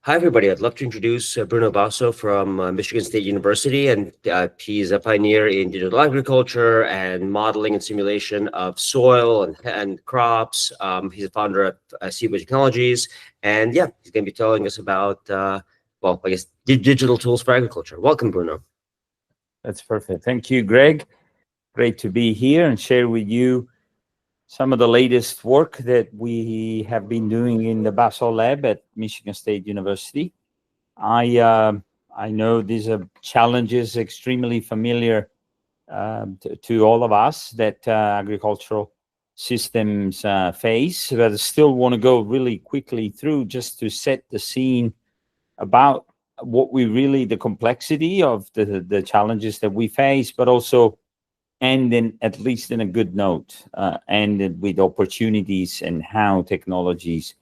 Hi, everybody. I'd love to introduce Bruno Basso from Michigan State University, and he's a pioneer in digital agriculture and modeling and simulation of soil and crops. He's a founder of Seedway Technologies, and yeah, he's going to be telling us about, well, I guess, digital tools for agriculture. Welcome, Bruno. That's perfect. Thank you, Greg. Great to be here and share with you some of the latest work that we have been doing in the Basso Lab at Michigan State University. I know these are challenges extremely familiar to all of us that agricultural systems face, but I still want to go really quickly through just to set the scene about what we really, the complexity of the challenges that we face, but also and in at least in a good note, and with opportunities and how technologies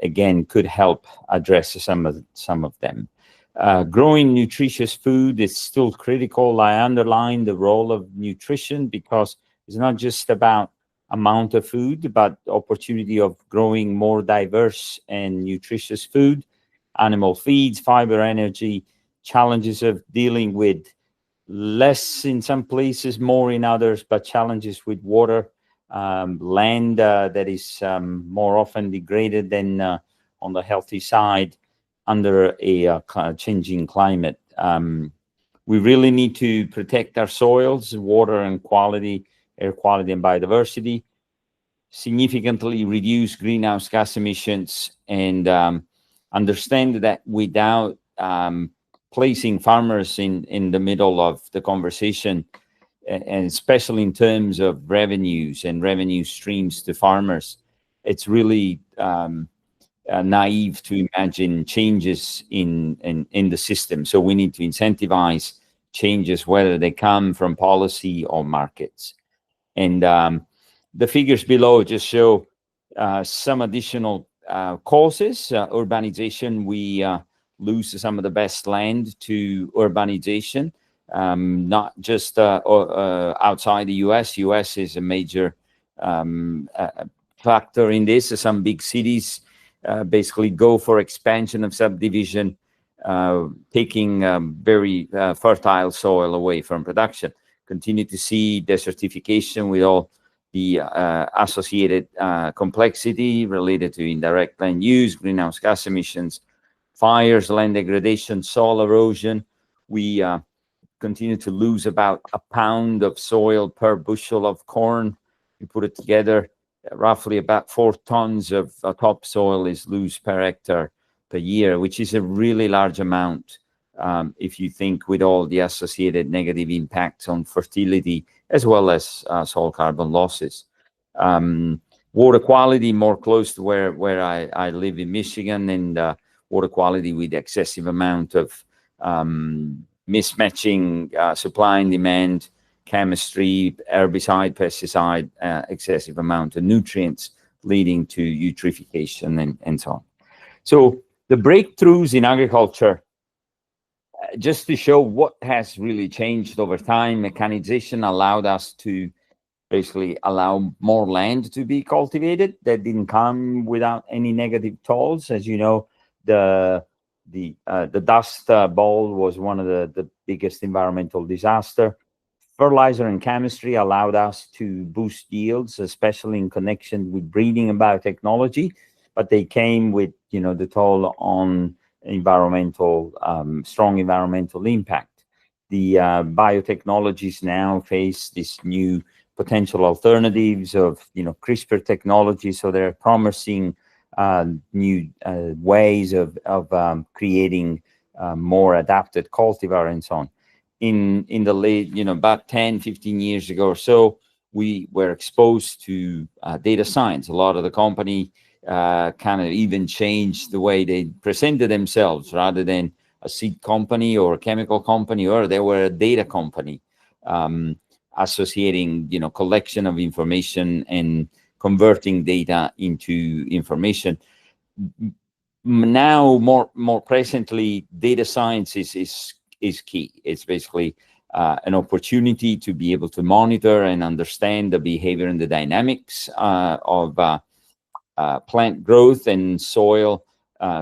again could help address some of them. Growing nutritious food is still critical. I underline the role of nutrition because it's not just about amount of food, but opportunity of growing more diverse and nutritious food, animal feeds, fiber, energy, challenges of dealing with less in some places, more in others, but challenges with water, land that is more often degraded than on the healthy side under a changing climate. We really need to protect our soils, water and quality, air quality and biodiversity, significantly reduce greenhouse gas emissions, and understand that without placing farmers in the middle of the conversation, and especially in terms of revenues and revenue streams to farmers, it's really naive to imagine changes in the system. So we need to incentivize changes, whether they come from policy or markets. And the figures below just show some additional causes. Urbanization, we lose some of the best land to urbanization, not just outside the US. US is a major factor in this. Some big cities basically go for expansion of subdivision, taking very fertile soil away from production. Continue to see desertification with all the associated complexity related to indirect land use, greenhouse gas emissions, fires, land degradation, soil erosion. We continue to lose about a pound of soil per bushel of corn. You put it together, roughly about 4 tons of topsoil is lost per hectare per year, which is a really large amount if you think with all the associated negative impacts on fertility as well as soil carbon losses. Water quality, more close to where I live in Michigan, and water quality with excessive amount of mismatching supply and demand, chemistry, herbicide, pesticide, excessive amount of nutrients leading to eutrophication and so on. So the breakthroughs in agriculture, just to show what has really changed over time, mechanization allowed us to basically allow more land to be cultivated. That didn't come without any negative tolls. As you know, the Dust Bowl was one of the biggest environmental disaster. Fertilizer and chemistry allowed us to boost yields, especially in connection with breeding and biotechnology, but they came with the toll on environmental, strong environmental impact. The biotechnologies now face this new potential alternatives of CRISPR technology, so they're promising new ways of creating more adapted cultivar and so on. In the late, about 10, 15 years ago or so, we were exposed to data science. A lot of the company kind of even changed the way they presented themselves. Rather than a seed company or a chemical company, or they were a data company, associating collection of information and converting data into information. Now, more presently, data science is key. It's basically an opportunity to be able to monitor and understand the behavior and the dynamics of plant growth and soil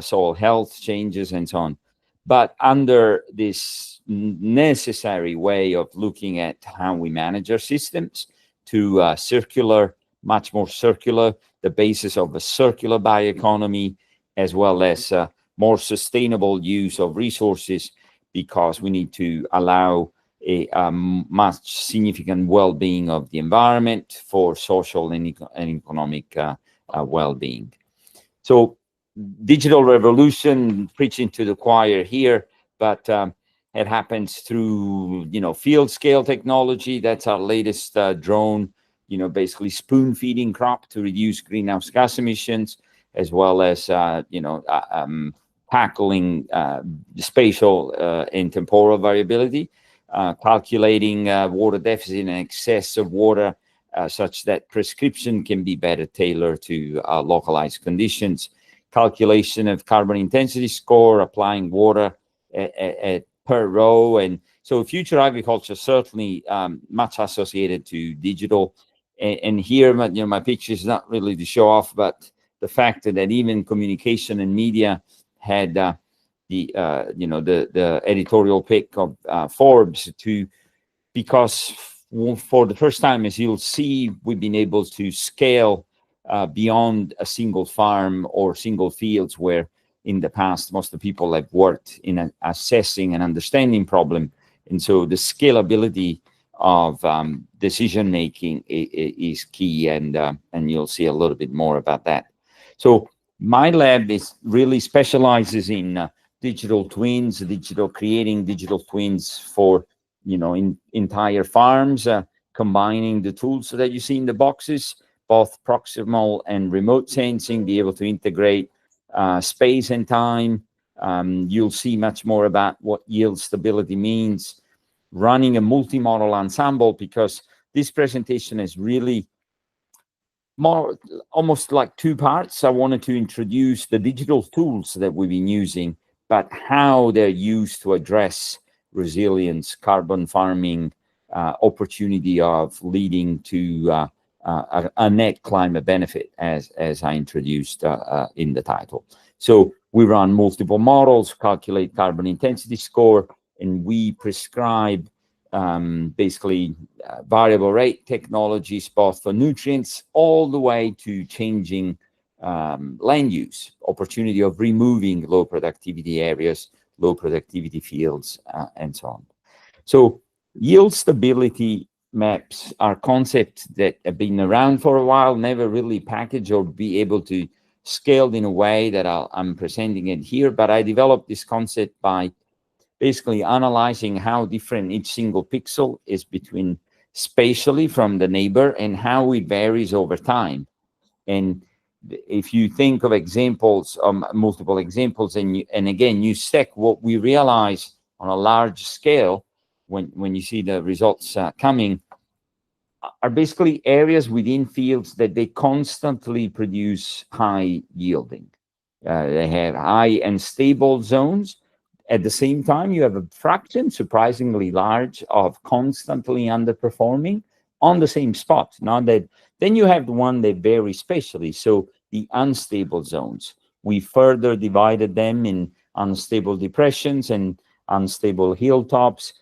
soil health changes, and so on. But under this necessary way of looking at how we manage our systems to circular, much more circular, the basis of a circular bioeconomy, as well as more sustainable use of resources, because we need to allow a much significant well-being of the environment for social and economic well-being. So digital revolution, preaching to the choir here, but it happens through, field scale technology. That's our latest drone, basically spoon feeding crop to reduce greenhouse gas emissions, as well as, tackling spatial and temporal variability, calculating water deficit and excess of water such that prescription can be better tailored to localized conditions, calculation of carbon intensity score, applying water per row. And so future agriculture certainly much associated to digital. And here, my picture is not really to show off, but the fact that even communication and media had the editorial pick of Forbes because for the first time, as you'll see, we've been able to scale beyond a single farm or single fields, where in the past most of the people have worked in assessing and understanding problem. And so the scalability of decision making is key, and you'll see a little bit more about that. So my lab really specializes in digital twins, creating digital twins for in entire farms, combining the tools that you see in the boxes, both proximal and remote sensing, be able to integrate space and time. You'll see much more about what yield stability means, running a multi-model ensemble, because this presentation is really more almost like two parts. I wanted to introduce the digital tools that we've been using, but how they're used to address resilience, carbon farming, opportunity of leading to a net climate benefit, as I introduced in the title. So we run multiple models, calculate carbon intensity score, and we prescribe basically variable rate technologies, both for nutrients all the way to changing land use, opportunity of removing low productivity areas, low productivity fields, and so on. So yield stability maps are concepts that have been around for a while, never really packaged or be able to scaled in a way that I'm presenting it here. But I developed this concept by basically analyzing how different each single pixel is between spatially from the neighbor and how it varies over time. And if you think of examples, multiple examples, and again, you stack what we realize on a large scale, when you see the results coming, are basically areas within fields that they constantly produce high yielding. They have high and stable zones. At the same time, you have a fraction, surprisingly large, of constantly underperforming on the same spot. Now that then you have the one that vary spatially. So the unstable zones, we further divided them in unstable depressions and unstable hilltops.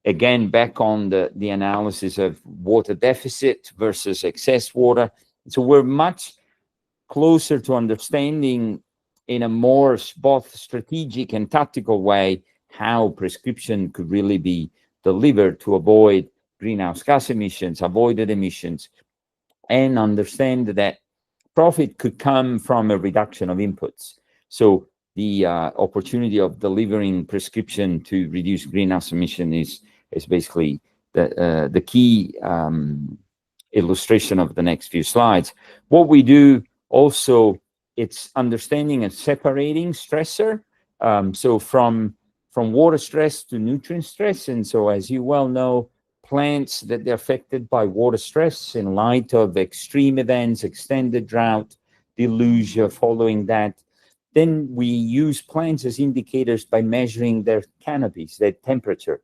Again, back on the analysis of water deficit versus excess water. So we're much closer to understanding in a more both strategic and tactical way how prescription could really be delivered to avoid greenhouse gas emissions, avoided emissions, and understand that profit could come from a reduction of inputs. So the opportunity of delivering prescription to reduce greenhouse emission is basically the key illustration of the next few slides. What we do also, it's understanding and separating stressor. So from water stress to nutrient stress. And so as you well know, plants that they're affected by water stress in light of extreme events, extended drought, deluge following that, then we use plants as indicators by measuring their canopies, their temperature,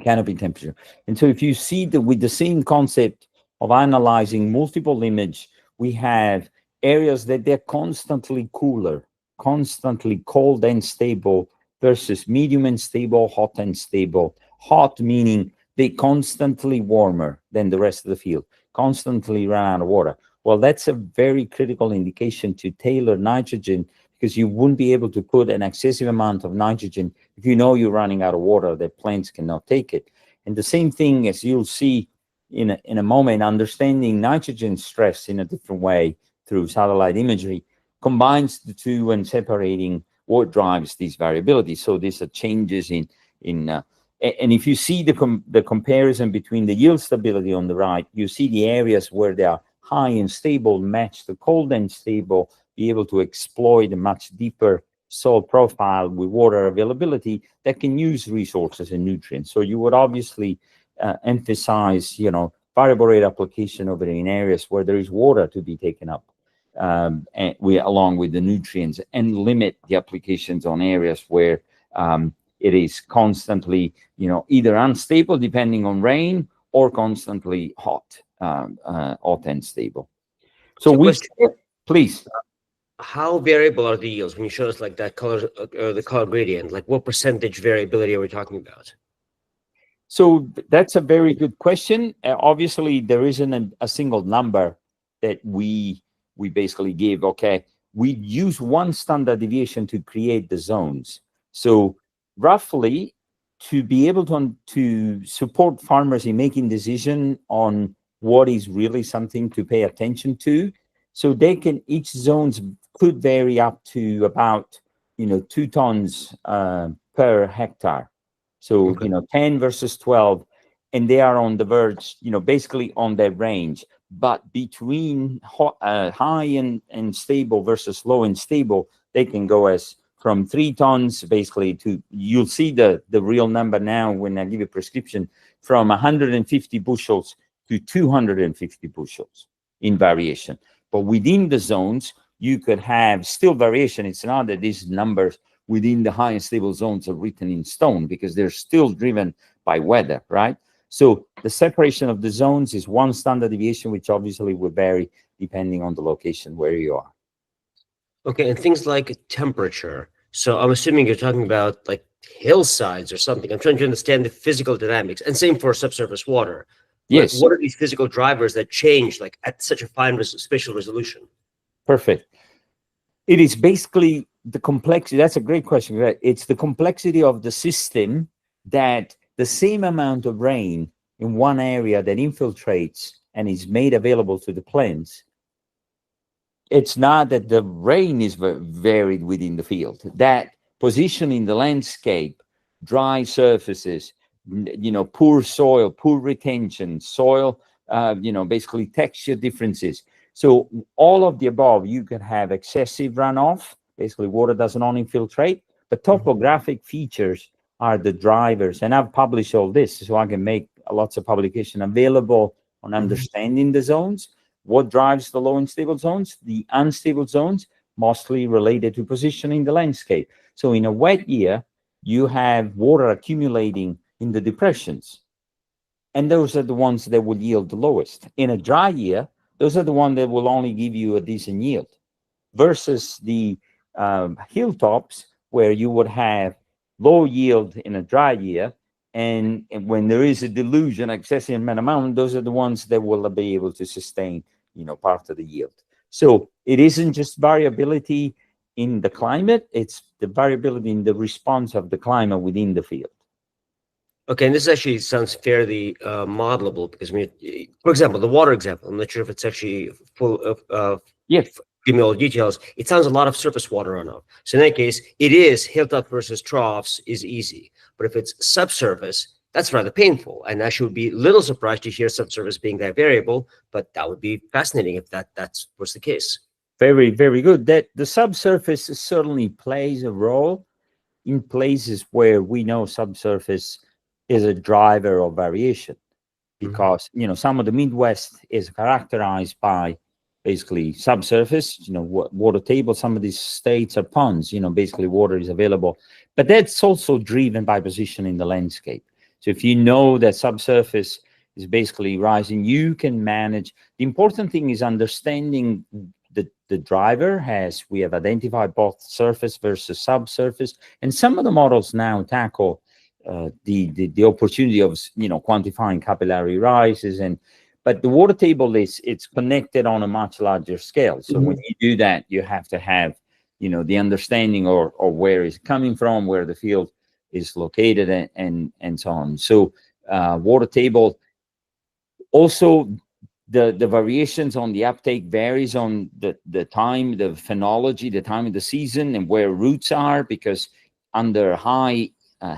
canopy temperature. And so if you see that with the same concept of analyzing multiple image, we have areas that they're constantly cooler, constantly cold and stable versus medium and stable, hot and stable. Hot meaning they constantly warmer than the rest of the field, constantly run out of water. Well, that's a very critical indication to tailor nitrogen, because you wouldn't be able to put an excessive amount of nitrogen if you know you're running out of water, that plants cannot take it. And the same thing, as you'll see in a moment, understanding nitrogen stress in a different way through satellite imagery combines the two and separating what drives these variabilities. So these are changes in and if you see the comparison between the yield stability on the right, you see the areas where they are high and stable match the cold and stable, be able to exploit a much deeper soil profile with water availability that can use resources and nutrients. So you would obviously emphasize, variable rate application over in areas where there is water to be taken up, and along with the nutrients, and limit the applications on areas where it is constantly, either unstable depending on rain, or constantly hot and stable. So please. How variable are the yields when you show us like that color, or the color gradient? Like what percentage variability are we talking about? So that's a very good question. Obviously, there isn't a single number that we basically give. Okay, we use one standard deviation to create the zones. So roughly, to be able to support farmers in making decision on what is really something to pay attention to, so each zones could vary up to about 2 tons per hectare. So, Okay. 10 versus 12, and they are on the verge, basically on that range. But between high and stable versus low and stable, they can go as from 3 tons basically to, you'll see the real number now when I give a prescription, from 150 bushels to 250 bushels in variation. But within the zones, you could have still variation. It's not that these numbers within the high and stable zones are written in stone, because they're still driven by weather, right? So the separation of the zones is one standard deviation, which obviously will vary depending on the location where you are. Okay, and things like temperature. So I'm assuming you're talking about like hillsides or something. I'm trying to understand the physical dynamics, and same for subsurface water. Yes. What are these physical drivers that change like at such a fine spatial resolution? Perfect. It is basically the complexity. That's a great question. Right? It's the complexity of the system, that the same amount of rain in one area that infiltrates and is made available to the plants, it's not that the rain is varied within the field. That position in the landscape, dry surfaces, poor soil, poor retention, soil, basically texture differences. So all of the above, you can have excessive runoff, basically water does not infiltrate, but topographic features are the drivers. And I've published all this, so I can make lots of publication available on understanding the zones. What drives the low and stable zones? The unstable zones, mostly related to positioning the landscape. So in a wet year, you have water accumulating in the depressions, and those are the ones that will yield the lowest. In a dry year, those are the ones that will only give you a decent yield, versus the hilltops, where you would have low yield in a dry year, and when there is a deluge, an excessive amount, those are the ones that will be able to sustain, part of the yield. So it isn't just variability in the climate, it's the variability in the response of the climate within the field. Okay, and this actually sounds fairly modelable, because for example, the water example, I'm not sure if it's actually full of Yes. give me all the details. It sounds a lot of surface water runoff. So in that case, it is hilltop versus troughs is easy. But if it's subsurface, that's rather painful. And I should be a little surprised to hear subsurface being that variable, but that would be fascinating if that was the case. Very, very good. That the subsurface certainly plays a role in places where we know subsurface is a driver of variation, because some of the Midwest is characterized by basically subsurface, water table. Some of these states are ponds, basically water is available, but that's also driven by position in the landscape. So if you know that subsurface is basically rising, you can manage. The important thing is understanding the driver has, we have identified both surface versus subsurface, and some of the models now tackle the opportunity of quantifying capillary rises, but the water table it's connected on a much larger scale. So when you do that, you have to have the understanding or where it's coming from, where the field is located, and so on. So water table also, the variations on the uptake varies on the time, the phenology, the time of the season, and where roots are, because under high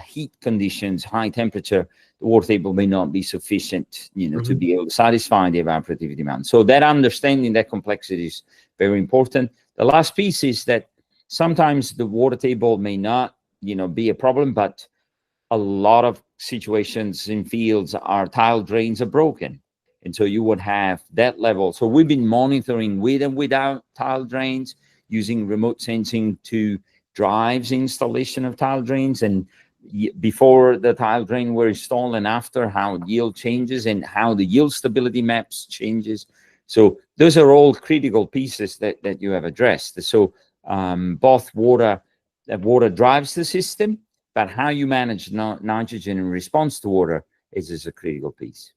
heat conditions, high temperature, the water table may not be sufficient, to be able to satisfy the evaporative demand. So that understanding, that complexity is very important. The last piece is that sometimes the water table may not, be a problem, but a lot of situations in fields are tile drains are broken. And so you would have that level. So we've been monitoring with and without tile drains, using remote sensing to drive installation of tile drains, and before the tile drain were installed and after, how yield changes and how the yield stability maps changes. So those are all critical pieces that you have addressed. So both water drives the system, but how you manage nitrogen in response to water is a critical piece.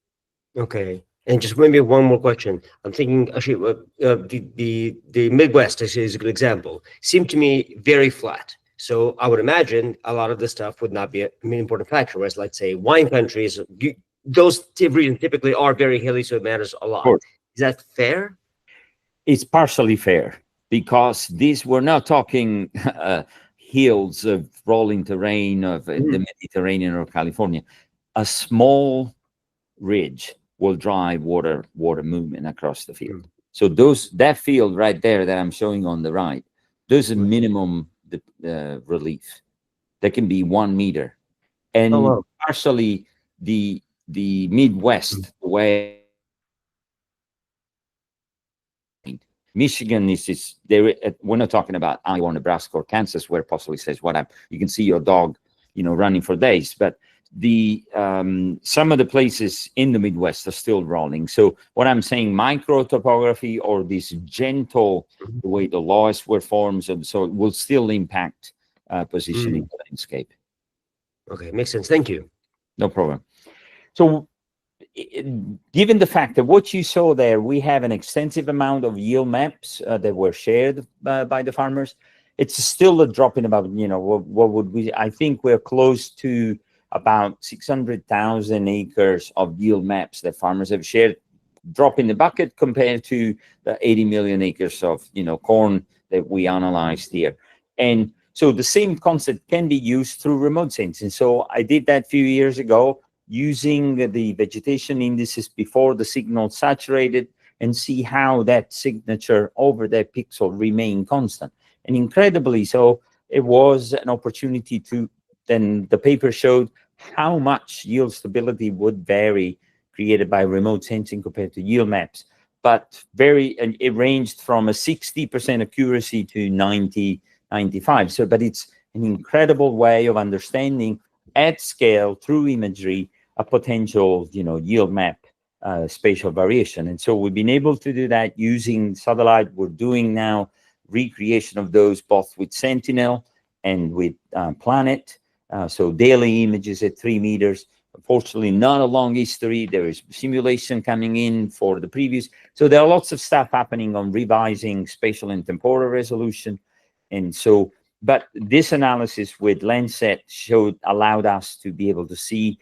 Okay. And just maybe one more question. I'm thinking actually, the Midwest is a good example. Seemed to me very flat. So I would imagine a lot of this stuff would not be an important factor. Whereas, let's say, wine countries, those regions typically are very hilly, so it matters a lot. Is that fair? It's partially fair, because we're not talking hills of rolling terrain of the Mediterranean or California. A small ridge will drive water movement across the field. So that field right there that I'm showing on the right, there's a minimum relief. That can be 1 meter. And partially the Midwest, way Michigan is there. We're not talking about Iowa, Nebraska, or Kansas, where possibly says you can see your dog, running for days. But some of the places in the Midwest are still rolling. So what I'm saying, micro topography or this gentle the way the loess were formed, so it will still impact positioning the landscape. Okay, makes sense. Thank you. No problem. So, given the fact that what you saw there, we have an extensive amount of yield maps that were shared by the farmers. It's still a drop in about, what would we, I think we're close to about 600,000 acres of yield maps that farmers have shared, drop in the bucket compared to the 80 million acres of, corn that we analyzed here. And so the same concept can be used through remote sensing. So I did that a few years ago, using the vegetation indices before the signal saturated, and see how that signature over that pixel remain constant. And incredibly so, it was an opportunity to, then the paper showed how much yield stability would vary created by remote sensing compared to yield maps. But and it ranged from a 60% accuracy to 90, 95. So, but it's an incredible way of understanding at scale through imagery a potential, yield map spatial variation. And so we've been able to do that using satellite. We're doing now recreation of those both with Sentinel and with Planet. So daily images at 3 meters. Unfortunately, not a long history. There is simulation coming in for the previous. So there are lots of stuff happening on revising spatial and temporal resolution. And so, but this analysis with Landsat allowed us to be able to see,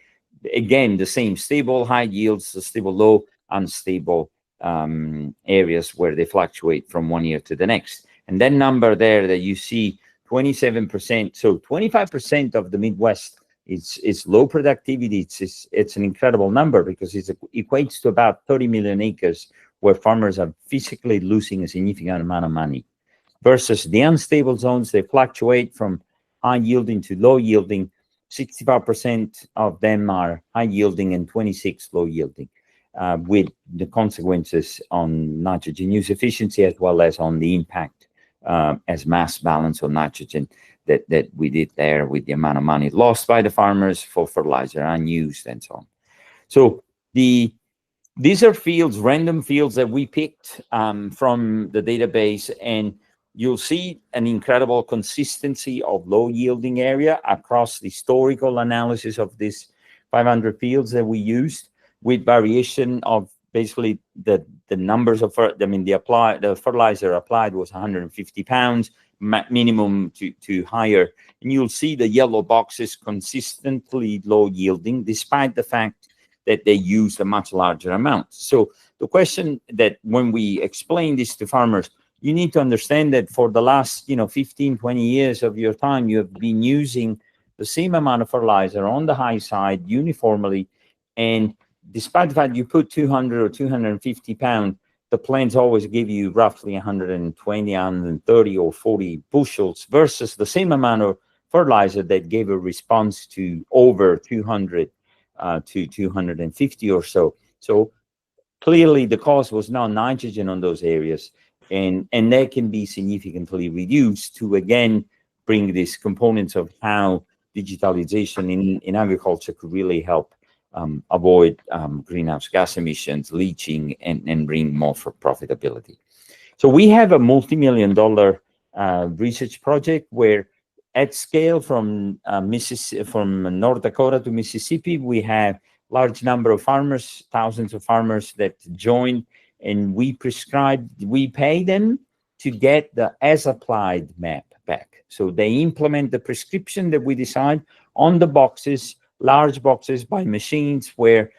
again, the same stable high yields, the stable low, unstable areas where they fluctuate from 1 year to the next. And that number there that you see, 27%, so 25% of the Midwest is low productivity. It's an incredible number, because it equates to about 30 million acres where farmers are physically losing a significant amount of money. Versus the unstable zones, they fluctuate from high yielding to low yielding. 65% of them are high yielding and 26 low yielding, with the consequences on nitrogen use efficiency as well as on the impact as mass balance on nitrogen that we did there, with the amount of money lost by the farmers for fertilizer unused and so on. So These are fields, random fields that we picked from the database, and you'll see an incredible consistency of low yielding area across the historical analysis of these 500 fields that we used, with variation of basically the numbers of, the fertilizer applied was 150 pounds, minimum to higher. And you'll see the yellow boxes consistently low yielding, despite the fact that they use a much larger amount. So the question that when we explain this to farmers, you need to understand that for the last 15, 20 years of your time, you have been using the same amount of fertilizer on the high side uniformly. And despite the fact you put 200 or 250 pounds, the plants always give you roughly 120, 130 or 40 bushels versus the same amount of fertilizer that gave a response to over 200 to 250 or so. So clearly the cost was now nitrogen on those areas, and that can be significantly reduced to again bring these components of how digitalization in agriculture could really help avoid greenhouse gas emissions, leaching, and bring more for profitability. So we have a multi-million-dollar research project where at scale from from North Dakota to Mississippi, we have large number of farmers, thousands of farmers that join, and we pay them to get the as applied map back. So they implement the prescription that we decide on the boxes, large boxes by machines where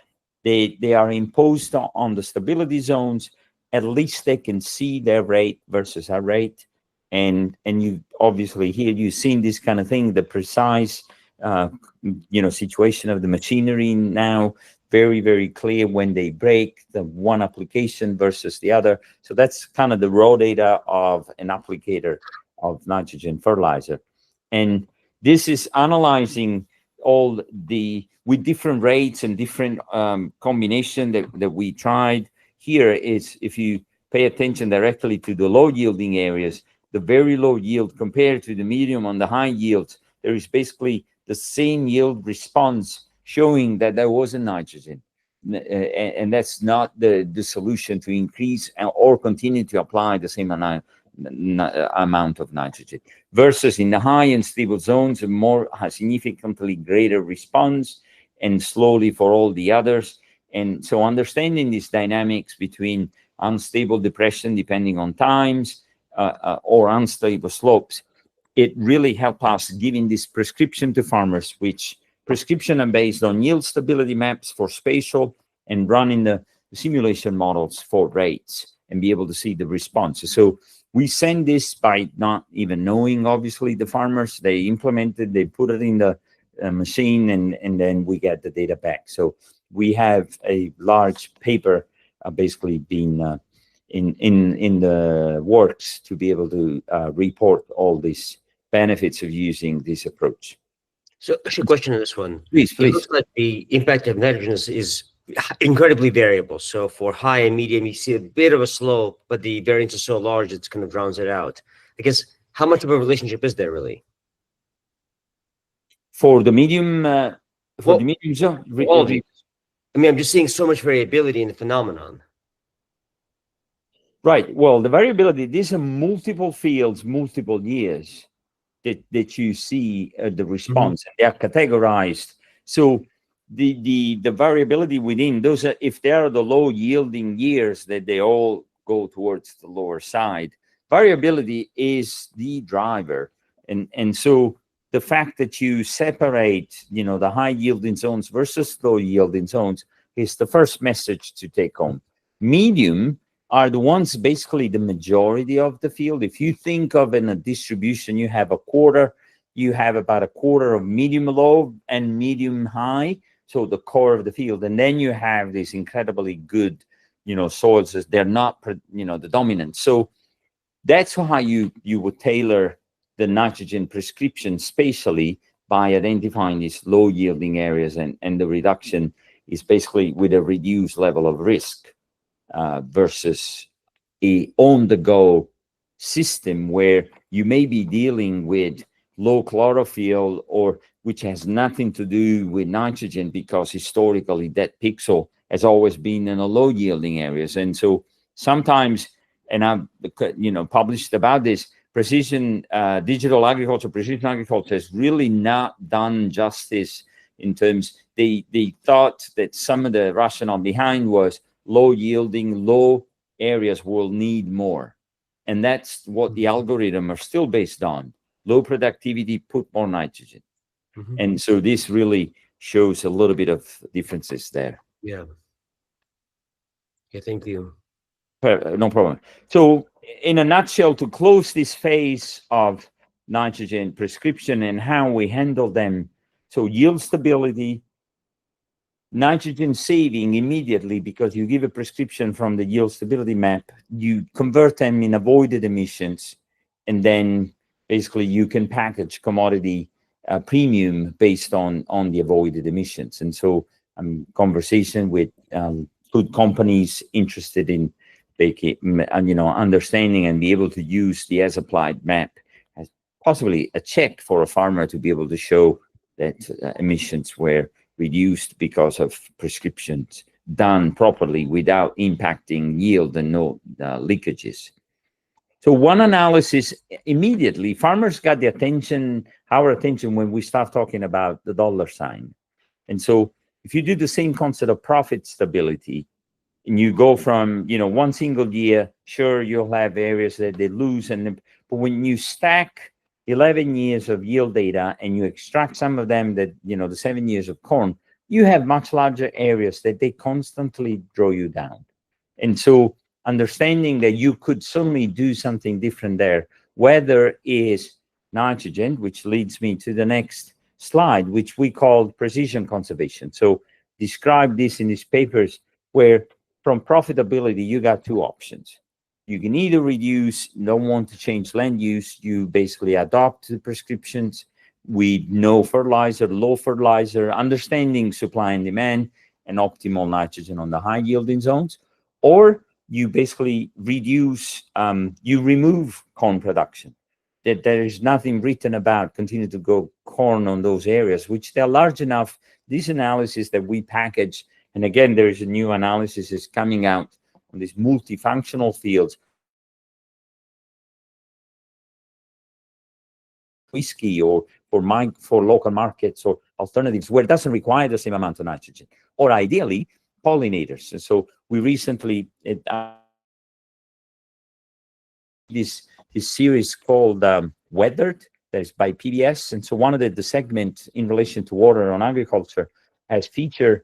they are imposed on the stability zones. At least they can see their rate versus our rate. And you obviously here you've seen this kind of thing, the precise situation of the machinery now, very, very clear when they break, the one application versus the other. So that's kind of the raw data of an applicator of nitrogen fertilizer. And this is analyzing all with different rates and different combination that we tried. Here is, if you pay attention directly to the low yielding areas, the very low yield compared to the medium on the high yields, there is basically the same yield response showing that there was a nitrogen. And that's not the solution to increase or continue to apply the same amount of nitrogen. Versus in the high and stable zones, a significantly greater response, and slowly for all the others. And so understanding these dynamics between unstable depression depending on times, or unstable slopes, it really helped us giving this prescription to farmers, which prescription are based on yield stability maps for spatial and running the simulation models for rates and be able to see the responses. So we send this by not even knowing, obviously, the farmers. They implement it, they put it in the machine, and then we get the data back. So we have a large paper basically being in the works to be able to report all these benefits of using this approach. So actually a question on this one. Please. It looks like the impact of nitrogen is incredibly variable. So for high and medium, you see a bit of a slope, but the variance is so large, it's kind of drowns it out. I guess, how much of a relationship is there really? For the medium, zone? All of these. I mean, I'm just seeing so much variability in the phenomenon. Right. Well, the variability, these are multiple fields, multiple years that you see the response. They are categorized. So the variability within those, if they are the low yielding years, that they all go towards the lower side. Variability is the driver. And so the fact that you separate, the high yielding zones versus low yielding zones is the first message to take home. Medium are the ones basically the majority of the field. If you think of in a distribution, you have about a quarter of medium low and medium high, so the core of the field. And then you have these incredibly good, soils. They're not, the dominant. So that's how you would tailor the nitrogen prescription spatially by identifying these low yielding areas, and the reduction is basically with a reduced level of risk. Versus a on-the-go system where you may be dealing with low chlorophyll, or which has nothing to do with nitrogen, because historically that pixel has always been in the low yielding areas. And so sometimes, and I've published about this, precision digital agriculture, precision agriculture has really not done justice in terms, they thought that some of the rationale behind was low yielding, low areas will need more. And that's what the algorithm are still based on. Low productivity, put more nitrogen. And so this really shows a little bit of differences there. Yeah. Okay, thank you. No problem. So in a nutshell, to close this phase of nitrogen prescription and how we handle them, so yield stability, nitrogen saving immediately, because you give a prescription from the yield stability map, you convert them in avoided emissions, and then basically you can package commodity premium based on the avoided emissions. And so I'm conversation with food companies interested in understanding and be able to use the as applied map as possibly a check for a farmer to be able to show that emissions were reduced because of prescriptions done properly without impacting yield and no leakages. So one analysis immediately, farmers got the attention, our attention, when we start talking about the dollar sign. And so if you do the same concept of profit stability, and you go from one single year, sure, you'll have areas that they lose, but when you stack 11 years of yield data and you extract some of them, that the 7 years of corn, you have much larger areas that they constantly draw you down. And so understanding that you could certainly do something different there, whether is nitrogen, which leads me to the next slide, which we call precision conservation. So describe this in these papers, where from profitability, you got two options. You can either reduce, don't want to change land use, you basically adopt the prescriptions with no fertilizer, low fertilizer, understanding supply and demand, and optimal nitrogen on the high yielding zones. Or you basically reduce, you remove corn production. That there is nothing written about continue to grow corn on those areas, which they're large enough. This analysis that we package, and again, there is a new analysis is coming out on these multifunctional fields, whiskey or for local markets or alternatives where it doesn't require the same amount of nitrogen, or ideally pollinators. And so we recently this series called Weathered, that is by PBS. And so one of the segments in relation to water on agriculture has featured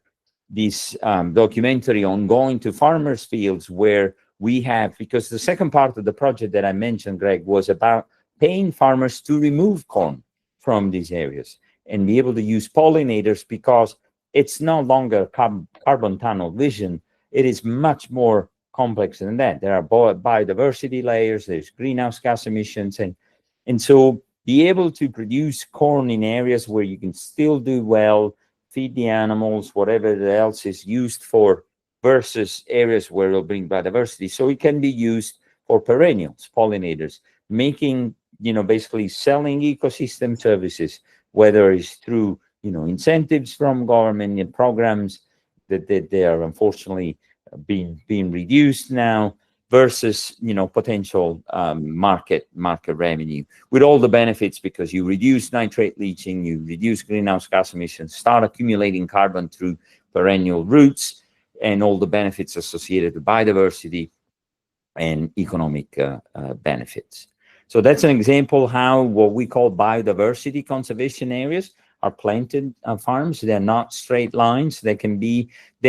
this documentary on going to farmers' fields where we have, because the second part of the project that I mentioned, Greg, was about paying farmers to remove corn from these areas and be able to use pollinators, because it's no longer carbon tunnel vision. It is much more complex than that. There are biodiversity layers, there's greenhouse gas emissions, and so be able to produce corn in areas where you can still do well, feed the animals, whatever else is used for, versus areas where it'll bring biodiversity. So it can be used for perennials, pollinators, making, basically selling ecosystem services, whether it's through, incentives from government and programs that they are unfortunately being reduced now, versus potential market revenue, with all the benefits, because you reduce nitrate leaching, you reduce greenhouse gas emissions, start accumulating carbon through perennial roots, and all the benefits associated with biodiversity and economic benefits. So that's an example how what we call biodiversity conservation areas are planted farms. They're not straight lines. They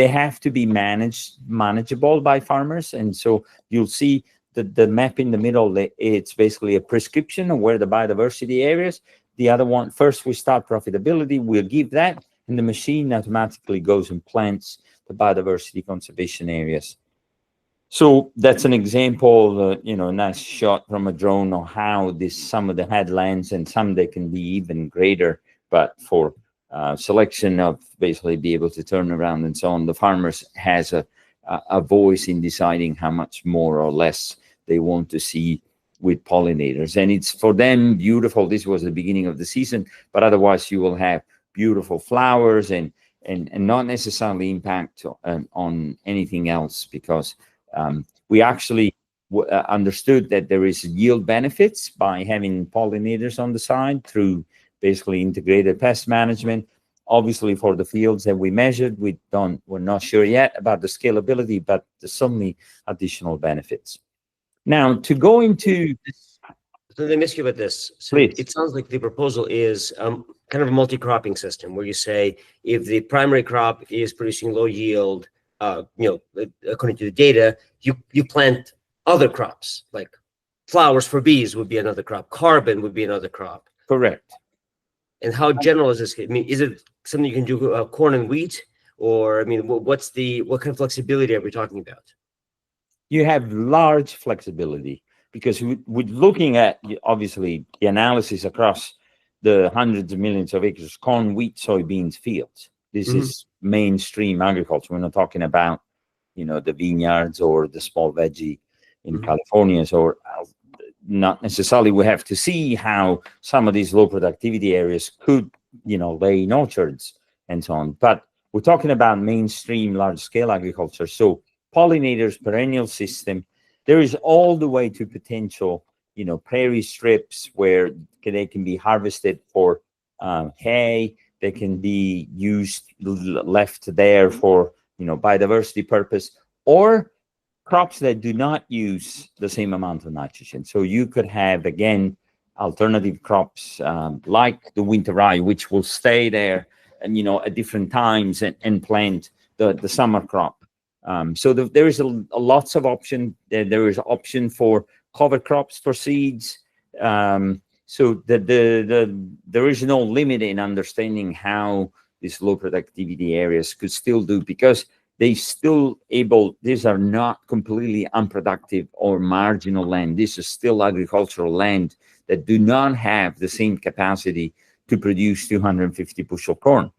have to be manageable by farmers. And so you'll see the map in the middle, it's basically a prescription of where the biodiversity areas. The other one, first we start profitability, we'll give that, and the machine automatically goes and plants the biodiversity conservation areas. So that's an example, a nice shot from a drone of how some of the headlands, and some they can be even greater, but for selection of basically be able to turn around and so on, the farmers has a voice in deciding how much more or less they want to see with pollinators. And it's for them beautiful. This was the beginning of the season, but otherwise you will have beautiful flowers and and not necessarily impact on anything else, because we actually understood that there is yield benefits by having pollinators on the side through basically integrated pest management. Obviously, for the fields that we measured, we're not sure yet about the scalability, but there's certainly additional benefits. Now, to go into So let me ask you about this. So please. it sounds like the proposal is kind of a multi-cropping system where you say if the primary crop is producing low yield, according to the data, you plant other crops, like flowers for bees would be another crop, carbon would be another crop. Correct. And how general is this? I mean, is it something you can do corn and wheat, or I mean, what kind of flexibility are we talking about? You have large flexibility, because with looking at, obviously, the analysis across the hundreds of millions of acres, corn, wheat, soybeans fields. This is mainstream agriculture. We're not talking about, the vineyards or the small veggie in California. So not necessarily we have to see how some of these low productivity areas could, lay in orchards and so on. But we're talking about mainstream large scale agriculture. So pollinators, perennial system, there is all the way to potential, prairie strips where they can be harvested for hay. They can be used, left there for, biodiversity purpose, or crops that do not use the same amount of nitrogen. So you could have, again, alternative crops like the winter rye, which will stay there and, at different times and plant the summer crop. So there is a lots of option. There is option for cover crops for seeds. So there is no limit in understanding how these low productivity areas could still do, because they still these are not completely unproductive or marginal land. This is still agricultural land that do not have the same capacity to produce 250 bushel corn.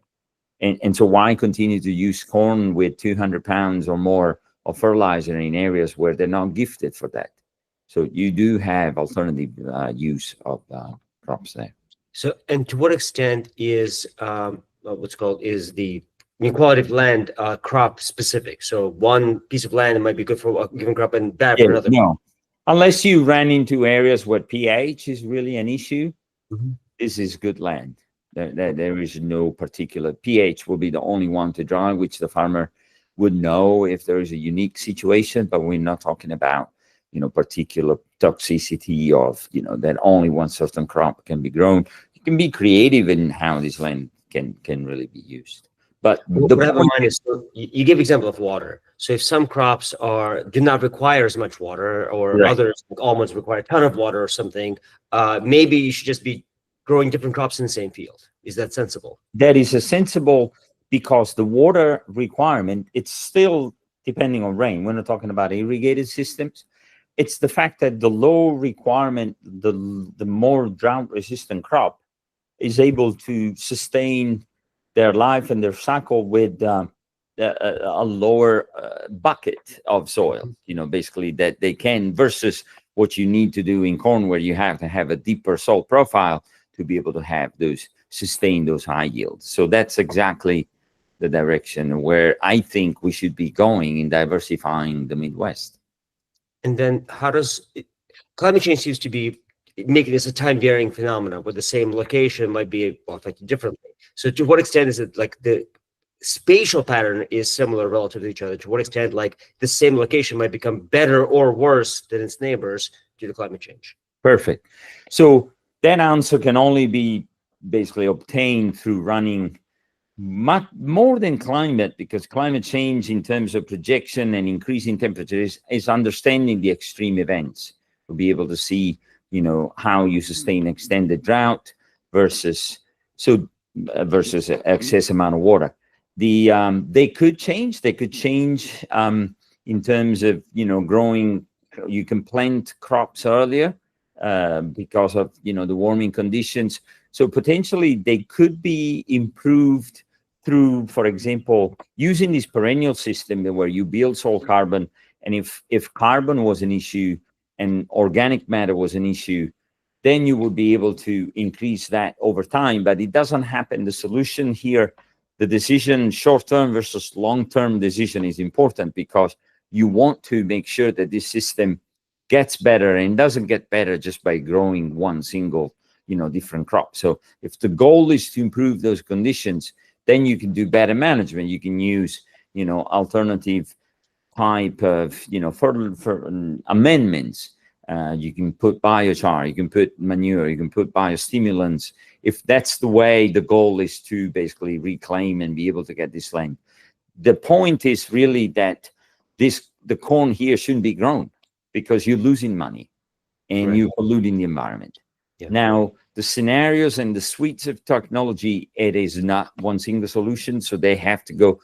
And so why continue to use corn with 200 pounds or more of fertilizer in areas where they're not gifted for that? So you do have alternative use of crops there. So, and to what extent is the quality of land crop specific? So one piece of land might be good for a given crop and bad for another. No, unless you ran into areas where pH is really an issue, this is good land. There is no particular pH will be the only one to draw, which the farmer would know if there is a unique situation, but we're not talking about, particular toxicity of, that only one certain crop can be grown. You can be creative in how this land can really be used. But what I have in mind is, you give example of water. So if some crops do not require as much water, or others, like almonds, require a ton of water or something, maybe you should just be growing different crops in the same field. Is that sensible? That is a sensible, because the water requirement, it's still depending on rain. We're not talking about irrigated systems. It's the fact that the low requirement, the more drought resistant crop is able to sustain their life and their cycle with a lower bucket of soil, basically, that they can, versus what you need to do in corn, where you have to have a deeper soil profile to be able to sustain those high yields. So that's exactly the direction where I think we should be going in diversifying the Midwest. And then climate change seems to be making this a time varying phenomenon, where the same location might be affected differently. So to what extent is it like the spatial pattern is similar relative to each other? To what extent, like, the same location might become better or worse than its neighbors due to climate change? Perfect. So that answer can only be basically obtained through running much more than climate, because climate change in terms of projection and increasing temperatures is understanding the extreme events. We'll be able to see, how you sustain extended drought versus excess amount of water. They could change. They could change in terms of, growing. You can plant crops earlier because of, the warming conditions. So potentially they could be improved through, for example, using this perennial system where you build soil carbon. And if carbon was an issue and organic matter was an issue, then you would be able to increase that over time. But it doesn't happen. The solution here the decision, short-term versus long-term decision, is important, because you want to make sure that this system gets better, and doesn't get better just by growing one single, different crop. So if the goal is to improve those conditions, then you can do better management. You can use, alternative type of, for amendments. You can put biochar, you can put manure, you can put biostimulants. If that's the way the goal is to basically reclaim and be able to get this land. The point is really that the corn here shouldn't be grown, because you're losing money and Right. you're polluting the environment. Yeah. Now, the scenarios and the suites of technology, it is not one single solution. So they have to go,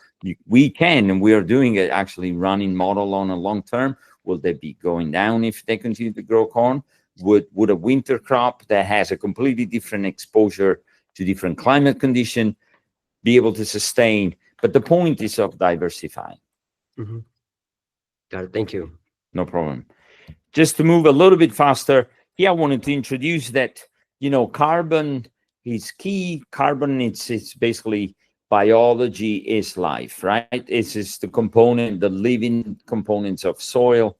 we can, and we are doing it, actually running model on a long term. Will they be going down if they continue to grow corn? Would a winter crop that has a completely different exposure to different climate condition be able to sustain? But the point is of diversifying. Mhm. Got it. Thank you. No problem. Just to move a little bit faster, here I wanted to introduce that, carbon is key. Carbon, it's basically biology is life, right? It's just the component, the living components of soil,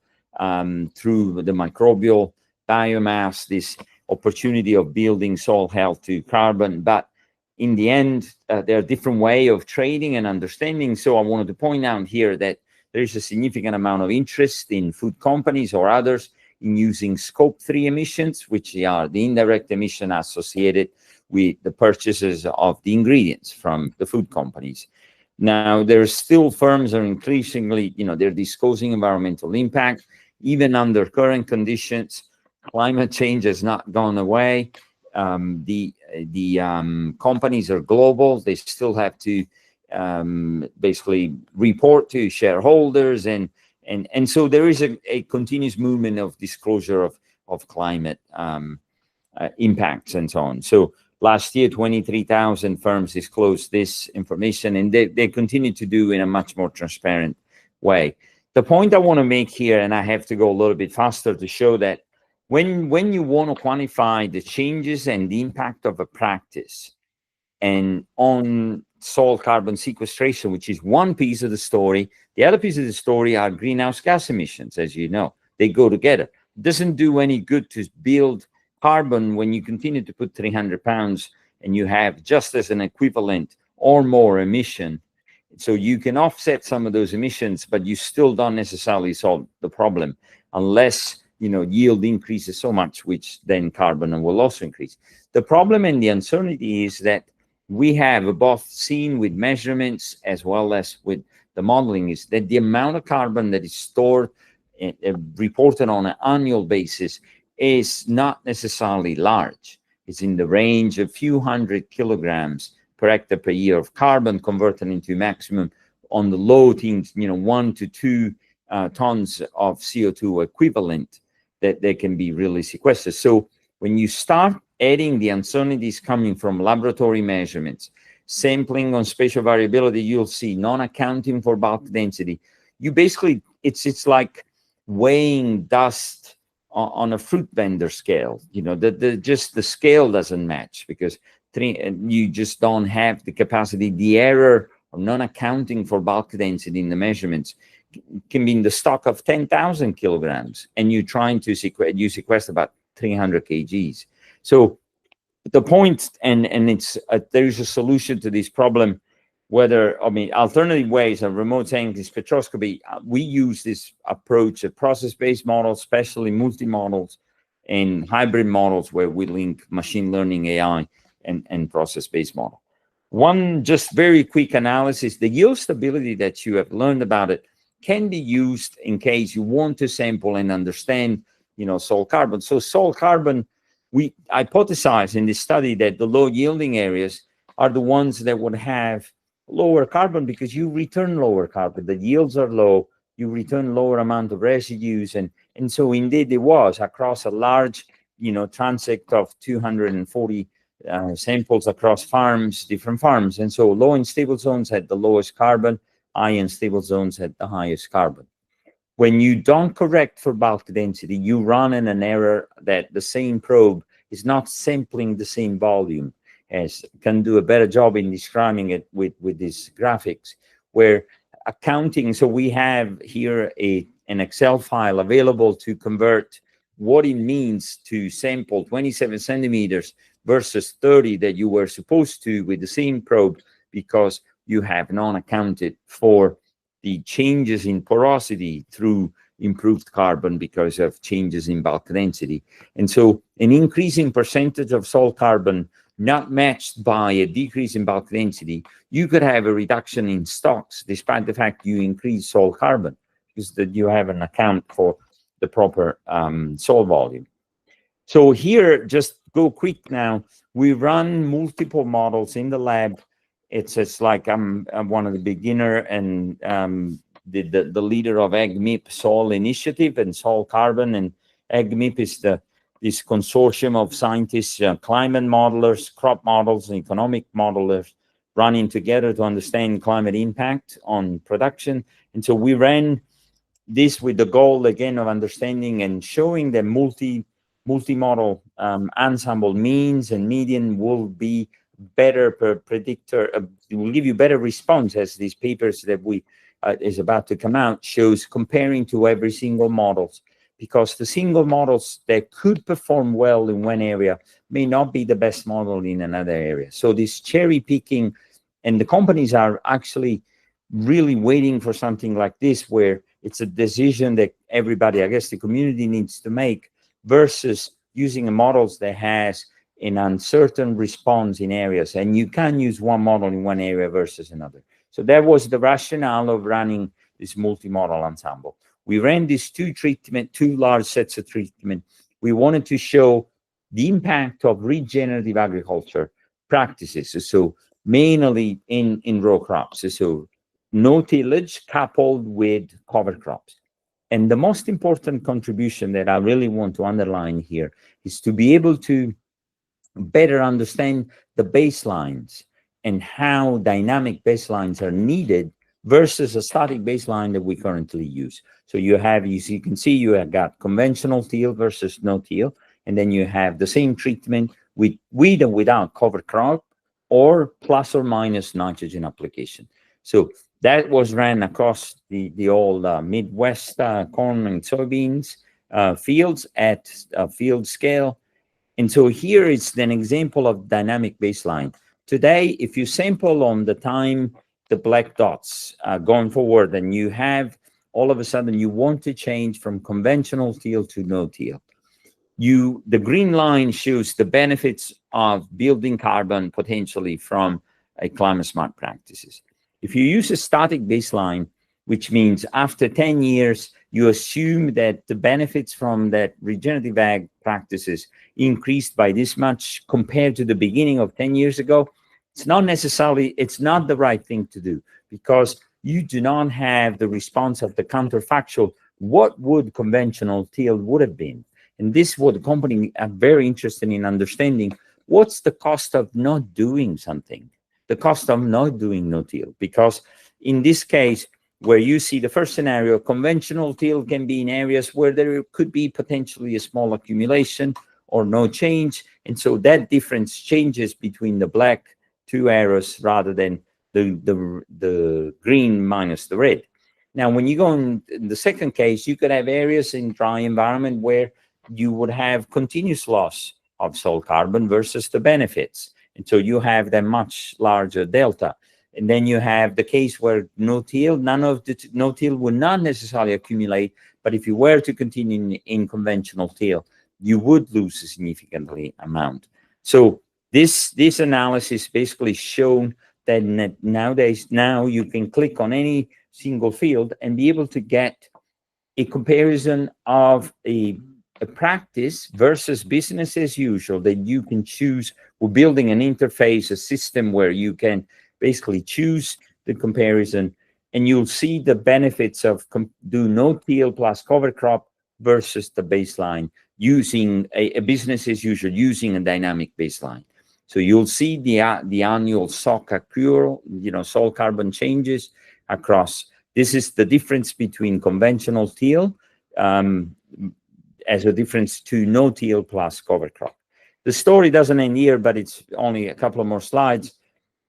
through the microbial biomass, this opportunity of building soil health to carbon. But in the end, there are different ways of trading and understanding. So I wanted to point out here that there is a significant amount of interest in food companies or others in using scope 3 emissions, which are the indirect emission associated with the purchases of the ingredients from the food companies. Now, there's still firms are increasingly, they're disclosing environmental impact, even under current conditions. Climate change has not gone away. The companies are global. They still have to basically report to shareholders, and so there is a continuous movement of disclosure of climate impacts and so on. So last year, 23,000 firms disclosed this information, and they continue to do in a much more transparent way. The point I want to make here, and I have to go a little bit faster to show that when you want to quantify the changes and the impact of a practice and on soil carbon sequestration, which is one piece of the story, the other piece of the story are greenhouse gas emissions. As you know, they go together. It doesn't do any good to build carbon when you continue to put 300 pounds and you have just as an equivalent or more emission. So you can offset some of those emissions, but you still don't necessarily solve the problem unless yield increases so much, which then carbon will also increase. The problem and the uncertainty is that we have both seen with measurements as well as with the modeling, is that the amount of carbon that is stored and reported on an annual basis is not necessarily large. It's in the range of a few hundred kilograms per hectare per year of carbon converted into maximum on the low things, 1 to 2 tons of CO2 equivalent that they can be really sequestered. So when you start adding the uncertainties coming from laboratory measurements, sampling on spatial variability, you'll see non-accounting for bulk density. You basically, it's like weighing dust on a fruit vendor scale. Just the scale doesn't match, because you just don't have the capacity. The error of non-accounting for bulk density in the measurements can be in the stock of 10,000 kilograms, and you're trying to sequester about 300 kgs. So the point, and it's there's a solution to this problem. Alternative ways of remote sensing spectroscopy. We use this approach of process-based models, especially multi-models and hybrid models, where we link machine learning, AI, and process-based model. One just very quick analysis: the yield stability that you have learned about it can be used in case you want to sample and understand, soil carbon. So soil carbon, we hypothesize in this study that the low yielding areas are the ones that would have lower carbon, because you return lower carbon. The yields are low, you return lower amount of residues, and so indeed it was across a large, transect of 240 samples across different farms. And so low and stable zones had the lowest carbon, high and stable zones had the highest carbon. When you don't correct for bulk density, you run in an error that the same probe is not sampling the same volume. can do a better job in describing it with these graphics, where accounting. So we have here an Excel file available to convert what it means to sample 27 centimeters versus 30 that you were supposed to with the same probe, because you have not accounted for the changes in porosity through improved carbon because of changes in bulk density. And so an increasing percentage of soil carbon not matched by a decrease in bulk density, you could have a reduction in stocks despite the fact you increase soil carbon, because that you have an account for the proper soil volume. So here, just go quick now. We run multiple models in the lab. It's like I'm one of the beginner and the leader of AgMIP Soil Initiative and Soil Carbon. And AgMIP is this consortium of scientists, climate modelers, crop models, and economic modelers running together to understand climate impact on production. And so we ran this with the goal, again, of understanding and showing that multi-model ensemble means and median will be better per predictor, it will give you better response, as these papers that we is about to come out shows, comparing to every single models, because the single models that could perform well in one area may not be the best model in another area. So this cherry picking, and the companies are actually really waiting for something like this, where it's a decision that everybody, I guess the community, needs to make, versus using a models that has an uncertain response in areas, and you can use one model in one area versus another. So that was the rationale of running this multi-model ensemble. We ran these two large sets of treatment. We wanted to show the impact of regenerative agriculture practices, so mainly in row crops, so no tillage coupled with cover crops. And the most important contribution that I really want to underline here is to be able to better understand the baselines and how dynamic baselines are needed versus a static baseline that we currently use. So you have, as you can see, you have got conventional till versus no till, and then you have the same treatment with and without cover crop, or plus or minus nitrogen application. So that was ran across the old Midwest corn and soybeans fields at field scale. And so here is an example of dynamic baseline. Today, if you sample on the time, the black dots going forward, and you have all of a sudden you want to change from conventional till to no till. The green line shows the benefits of building carbon potentially from climate smart practices. If you use a static baseline, which means after 10 years, you assume that the benefits from that regenerative ag practices increased by this much compared to the beginning of 10 years ago, it's not the right thing to do, because you do not have the response of the counterfactual. What would conventional till would have been? And this is what the company are very interested in understanding. What's the cost of not doing something? The cost of not doing no till, because in this case, where you see the first scenario, conventional till can be in areas where there could be potentially a small accumulation or no change. And so that difference changes between the black two arrows rather than the green minus the red. Now, when you go in the second case, you could have areas in dry environment where you would have continuous loss of soil carbon versus the benefits. And so you have the much larger delta. And then you have the case where no till, no till would not necessarily accumulate, but if you were to continue in conventional till, you would lose a significantly amount. So this analysis basically shown that nowadays, now you can click on any single field and be able to get a comparison of a practice versus business as usual, that you can choose. We're building an interface, a system where you can basically choose the comparison, and you'll see the benefits of do no till plus cover crop versus the baseline using a business as usual, using a dynamic baseline. So you'll see the annual SOC accrual, soil carbon changes across. This is the difference between conventional till as a difference to no till plus cover crop. The story doesn't end here, but it's only a couple of more slides.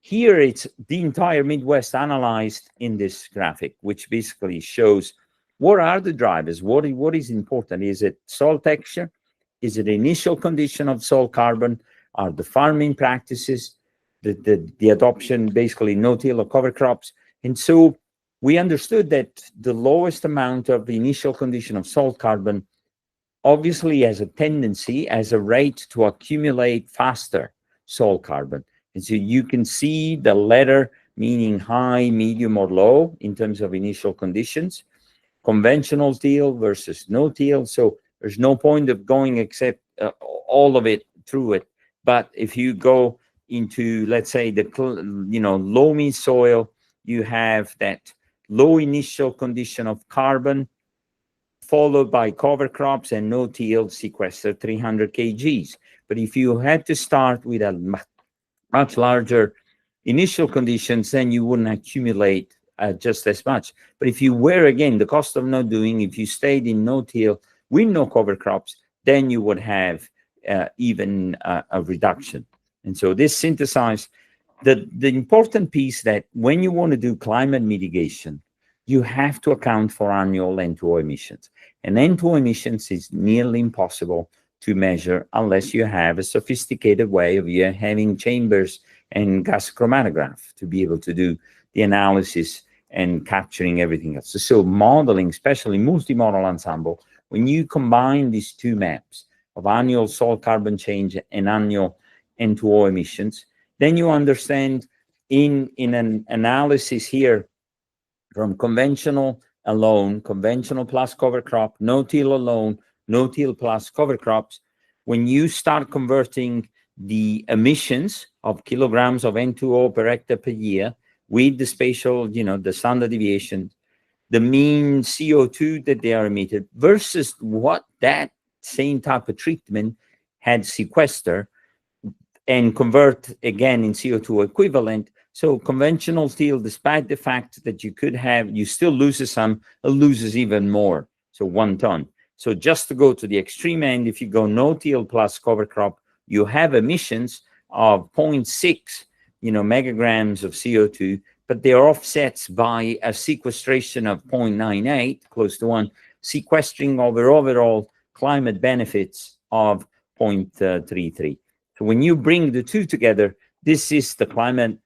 Here, it's the entire Midwest analyzed in this graphic, which basically shows what are the drivers, what is important. Is it soil texture? Is it initial condition of soil carbon? Are the farming practices, the adoption, basically no-till or cover crops? And so we understood that the lowest amount of the initial condition of soil carbon obviously has a tendency, as a rate, to accumulate faster soil carbon. And so you can see the letter meaning high, medium, or low in terms of initial conditions, conventional till versus no-till. So there's no point of going except all of it through it. But if you go into, let's say, the loamy soil, you have that low initial condition of carbon, followed by cover crops and no-till sequester 300 kgs. But if you had to start with a much larger initial conditions, then you wouldn't accumulate just as much. But if you were, again, the cost of not doing, if you stayed in no-till with no cover crops, then you would have even a reduction. And so this synthesized the important piece, that when you want to do climate mitigation, you have to account for annual N2O emissions. And N2O emissions is nearly impossible to measure unless you have a sophisticated way of having chambers and gas chromatograph to be able to do the analysis and capturing everything else. So modeling, especially multi-model ensemble, when you combine these two maps of annual soil carbon change and annual N2O emissions, then you understand in an analysis here from conventional alone, conventional plus cover crop, no-till alone, no-till plus cover crops, when you start converting the emissions of kilograms of N2O per hectare per year with the spatial, the standard deviation, the mean CO2 that they are emitted versus what that same type of treatment had sequestered, and convert again in CO2 equivalent. So conventional till, despite the fact that you still loses some, it loses even more. So 1 ton. So just to go to the extreme end, if you go no-till plus cover crop, you have emissions of 0.6, megagrams of CO2, but they are offsets by a sequestration of 0.98, close to 1, sequestering over overall climate benefits of 0.33. So when you bring the two together, this is the climate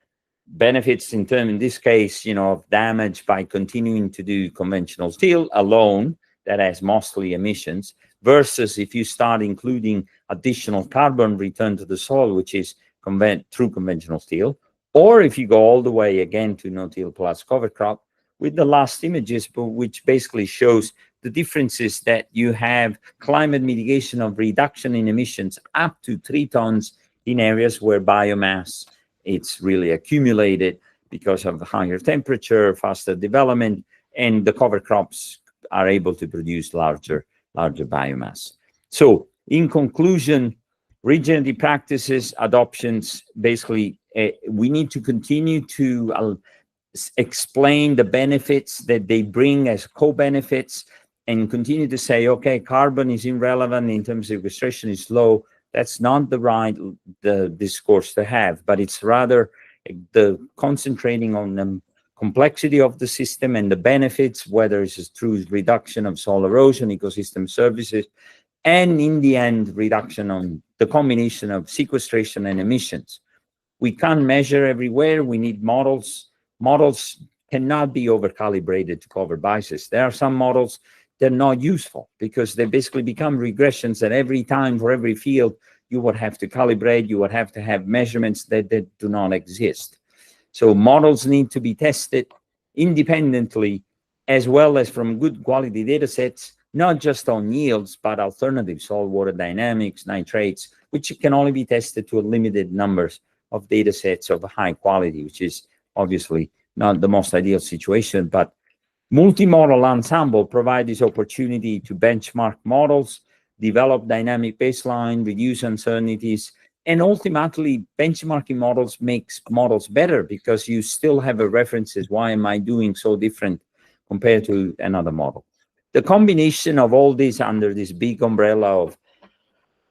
benefits in this case, of damage by continuing to do conventional till alone, that has mostly emissions, versus if you start including additional carbon return to the soil, which is through conventional till, or if you go all the way again to no-till plus cover crop, with the last images, which basically shows the differences that you have climate mitigation of reduction in emissions up to 3 tons in areas where biomass it's really accumulated because of higher temperature, faster development, and the cover crops are able to produce larger biomass. So in conclusion, regenerative practices, adoptions, basically, we need to continue to explain the benefits that they bring as co-benefits and continue to say, okay, carbon is irrelevant in terms of sequestration is low. That's not the discourse to have, but it's rather the concentrating on the complexity of the system and the benefits, whether it's through reduction of soil erosion, ecosystem services, and in the end, reduction on the combination of sequestration and emissions. We can't measure everywhere. We need models. Models cannot be over-calibrated to cover biases. There are some models that are not useful because they basically become regressions that every time for every field, you would have to calibrate, you would have to have measurements that do not exist. So models need to be tested independently as well as from good quality data sets, not just on yields, but alternative soil water dynamics, nitrates, which can only be tested to a limited numbers of data sets of high quality, which is obviously not the most ideal situation. But multi-model ensemble provide this opportunity to benchmark models, develop dynamic baseline, reduce uncertainties, and ultimately benchmarking models makes models better because you still have a references. Why am I doing so different compared to another model? The combination of all this under this big umbrella of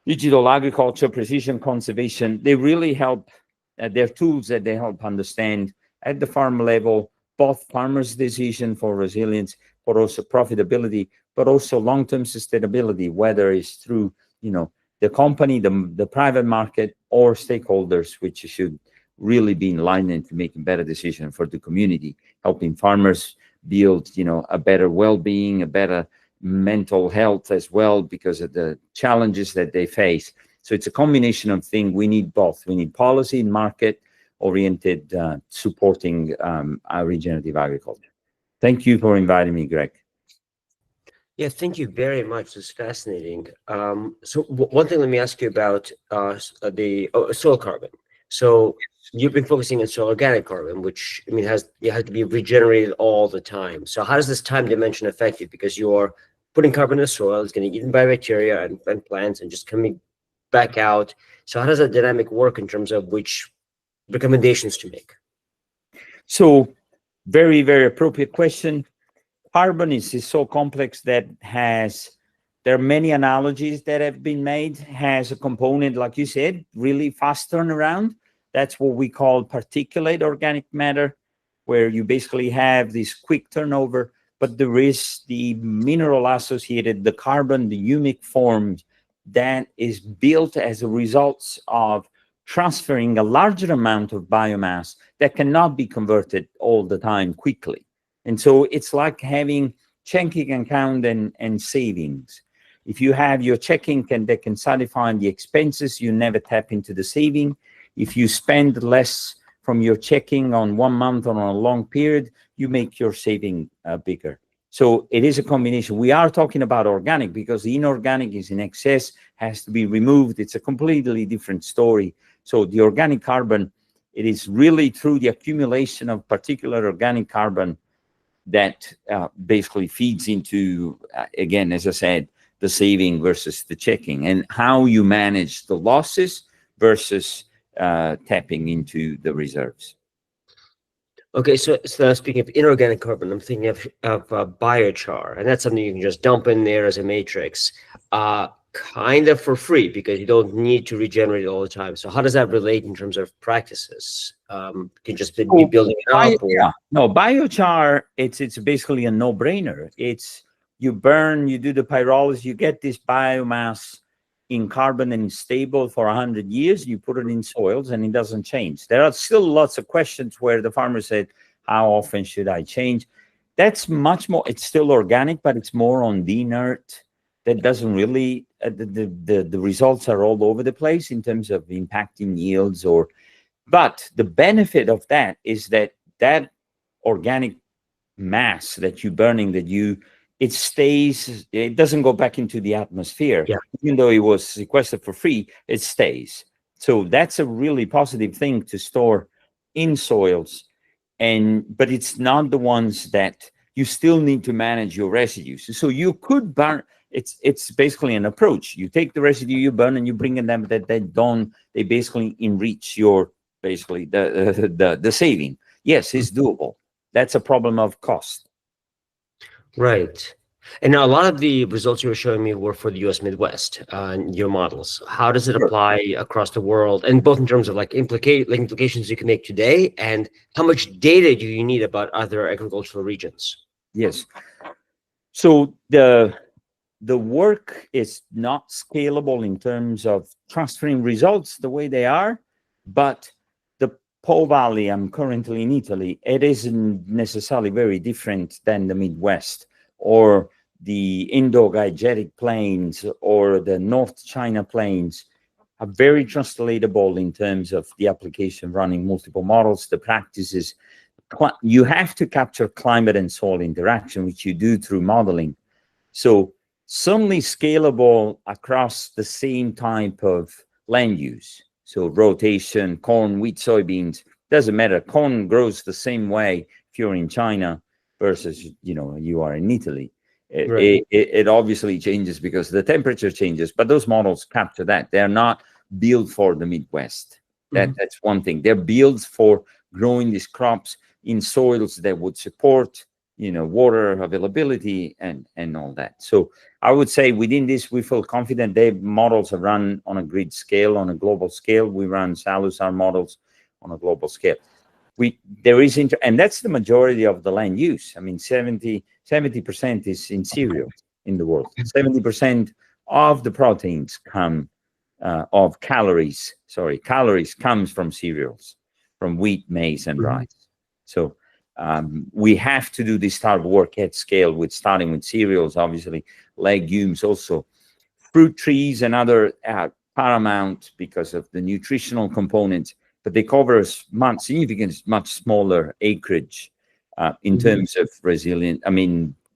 digital agriculture, precision conservation, they really help. They're tools that they help understand at the farm level, both farmers' decision for resilience, but also profitability, but also long-term sustainability, whether it's through, the company, the private market, or stakeholders, which should really be in line into making better decisions for the community, helping farmers build, a better well-being, a better mental health as well, because of the challenges that they face. So it's a combination of things. We need both. We need policy and market oriented supporting our regenerative agriculture. Thank you for inviting me, Greg. Yeah, thank you very much. It's fascinating. So one thing, let me ask you about the soil carbon. So you've been focusing on soil organic carbon, which I mean it has to be regenerated all the time. So how does this time dimension affect you? Because you're putting carbon in the soil, it's getting eaten by bacteria and plants and just coming back out. So how does that dynamic work in terms of which recommendations to make? So very, very appropriate question. Carbon is so complex that there are many analogies that have been made. Has a component, like you said, really fast turnaround. That's what we call particulate organic matter, where you basically have this quick turnover, but there is the mineral associated, the carbon, the humic form that is built as a result of transferring a larger amount of biomass that cannot be converted all the time quickly. And so it's like having checking account and savings. If you have your checking that can satisfy the expenses, you never tap into the saving. If you spend less from your checking on 1 month or on a long period, you make your saving bigger. So it is a combination. We are talking about organic because the inorganic is in excess, has to be removed. It's a completely different story. So the organic carbon, it is really through the accumulation of particular organic carbon that basically feeds into, again, as I said, the saving versus the checking, and how you manage the losses versus tapping into the reserves. Okay, so now speaking of inorganic carbon, I'm thinking of biochar, and that's something you can just dump in there as a matrix, kind of for free because you don't need to regenerate it all the time. So how does that relate in terms of practices? Can you just be building it up? No, biochar, it's basically a no-brainer. It's you burn, you do the pyrolysis, you get this biomass in carbon and stable for 100 years, you put it in soils and it doesn't change. There are still lots of questions where the farmer said, how often should I change? That's much more, it's still organic, but it's more on the inert. That doesn't really, the results are all over the place in terms of impacting yields but the benefit of that is that organic mass that you're burning, it stays, it doesn't go back into the atmosphere. Yeah. Even though it was sequestered for free, it stays. So that's a really positive thing to store in soils. But it's not the ones that you still need to manage your residues. So you could burn, it's basically an approach. You take the residue, you burn, and you bring in them that they basically enrich your, basically the saving. Yes, it's doable. That's a problem of cost. Right. And now a lot of the results you were showing me were for the US Midwest, your models. How does it apply across the world? And both in terms of implications you can make today, and how much data do you need about other agricultural regions? Yes. So the work is not scalable in terms of transferring results the way they are, but the Po Valley, I'm currently in Italy, it isn't necessarily very different than the Midwest or the Indo-Gangetic plains or the North China plains. Are very translatable in terms of the application running multiple models, the practices. You have to capture climate and soil interaction, which you do through modeling. So certainly scalable across the same type of land use. So rotation, corn, wheat, soybeans, doesn't matter. Corn grows the same way if you're in China versus, you are in Italy. Right. It obviously changes because the temperature changes, but those models capture that. They're not built for the Midwest. That's one thing. They're built for growing these crops in soils that would support water availability and all that. So I would say within this, we feel confident. The models are run on a grid scale, on a global scale. We run Salusar models on a global scale. And that's the majority of the land use. I mean, 70% is in cereals in the world. 70% of the proteins come of calories comes from cereals, from wheat, maize, and rice. So we have to do this type of work at scale, starting with cereals, obviously, legumes also. Fruit trees and other paramount because of the nutritional components, but they cover significant, much smaller acreage in terms of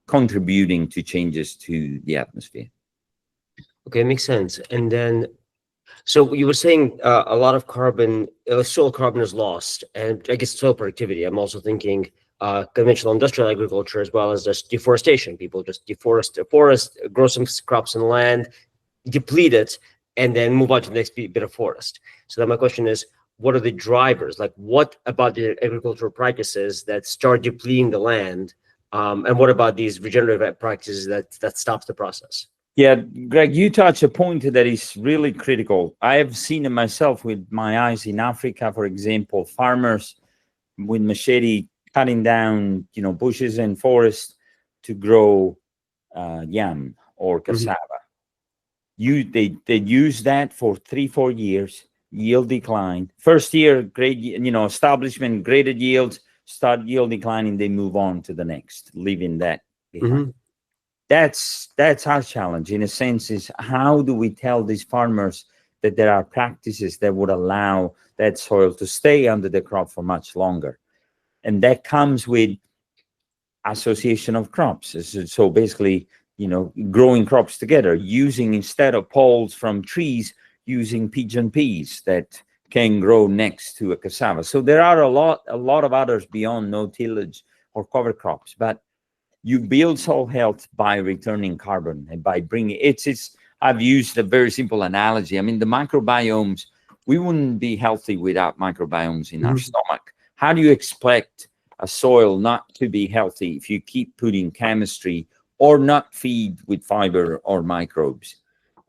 contributing to changes to the atmosphere. Okay, makes sense. And then, so you were saying a lot of carbon, soil carbon is lost, and I guess soil productivity. I'm also thinking conventional industrial agriculture as well as just deforestation. People just deforest a forest, grow some crops in the land, deplete it, and then move on to the next bit of forest. So then my question is, what are the drivers? Like, what about the agricultural practices that start depleting the land? And what about these regenerative practices that stops the process? Yeah, Greg, you touch a point that is really critical. I have seen it myself with my eyes in Africa, for example, farmers with machete cutting down, bushes and forests to grow yam or cassava. They use that for 3-4 years, yield decline. First year, great, establishment, graded yields, start yield declining, they move on to the next, leaving that behind. That's our challenge, in a sense, is how do we tell these farmers that there are practices that would allow that soil to stay under the crop for much longer? And that comes with association of crops. So basically, growing crops together, using, instead of poles from trees, using pigeon peas that can grow next to a cassava. So there are a lot of others beyond no tillage or cover crops, but you build soil health by returning carbon and by bringing I've used a very simple analogy. I mean, the microbiomes, we wouldn't be healthy without microbiomes in our stomach. How do you expect a soil not to be healthy if you keep putting chemistry or not feed with fiber or microbes?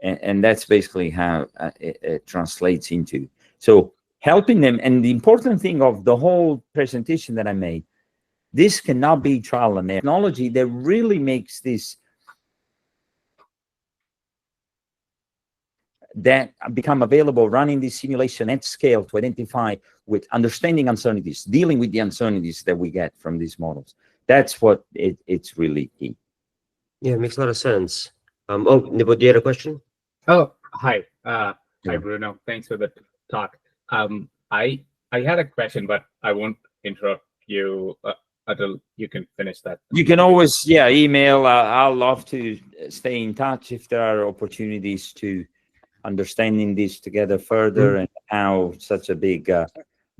And that's basically how it translates into. So helping them, and the important thing of the whole presentation that I made, this cannot be trial and error. Technology that really makes this, that become available, running this simulation at scale to identify with understanding uncertainties, dealing with the uncertainties that we get from these models. That's what it's really key. Yeah, it makes a lot of sense. Nibo, do you have a question? Oh, hi. Hi, Bruno. Thanks for the talk. I had a question, but I won't interrupt you until you can finish that. You can always, email. I'll love to stay in touch if there are opportunities to understanding this together further, and how such a big